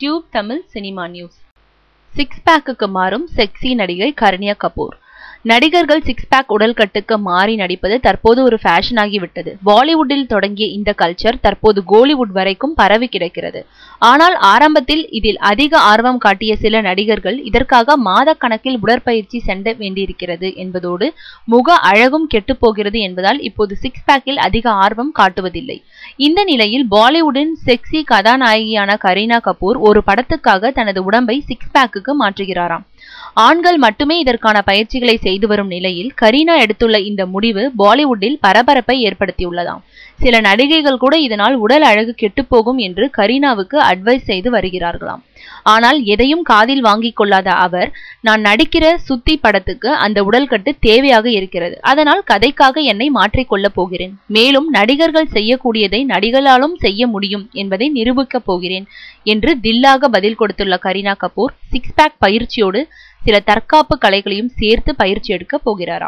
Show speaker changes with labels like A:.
A: Tube Tamil cinema news. Six பேக்குக்கு மாறும் sexy நடிகை கரீனா கபூர். நடிகர்கள் சிக்ஸ் பேக் உடல்கட்டுக்கு மாறி நடிப்பது தற்போது ஒரு ஃபேஷன் ஆகிவிட்டது. பாலிவுட்டில் தொடங்கிய இந்த கல்ச்சர் தற்போது கோலிவுட் வரைக்கும் பரவி கிடக்கிறது. ஆனால் ஆரம்பத்தில் இதில் அதிக ஆர்வம் காட்டிய சில நடிகர்கள் இதற்காக மாதக்கணக்கில் உடற்பயிற்சி சென்ற வேண்டியிருக்கிறது என்பதோடு முக அழகும் கெட்டுப்போகிறது என்பதால் இப்போது சிக்ஸ் பேக்கில் அதிக ஆர்வம் காட்டுவதில்லை. இந்த நிலையில் பாலிவுட்டின் செக்ஸி கதாநாயகியான கரீனா கபூர் ஒரு படத்துக்காக தனது உடம்பை சிக்ஸ் பேக்குக்கு மாற்றுகிறாராம். ஆண்கள் மட்டுமே இதற்கான பயிற்சிகளை செய்து வரும் நிலையில் கரீனா எடுத்துள்ள இந்த முடிவு பாலிவுட்டில் பரபரப்பை ஏற்படுத்தியுள்ளதாம். சில நடிகைகள் கூட இதனால் உடல் அழகு கெட்டுப்போகும் என்று கரீனாவுக்கு அட்வைஸ் செய்து வருகிறார்களாம். ஆனால் எதையும் காதில் வாங்கிக் கொள்ளாத அவர், நான் நடிக்கிற சுத்தி படத்துக்கு அந்த உடல்கட்டு தேவையாக இருக்கிறது, அதனால் கதைக்காக என்னை மாற்றிக்கொள்ளப் போகிறேன், மேலும் நடிகர்கள் செய்யக்கூடியதை நடிகளாலும் செய்ய முடியும் என்பதை நிரூபிக்கப் போகிறேன் என்று தில்லாக பதில் கொடுத்துள்ள கரீனா கபூர் சிக்ஸ் பேக் பயிற்சியோடு சில தற்காப்பு கலைகளையும் சேர்த்து பயிற்சி எடுக்க போகிறாராம்.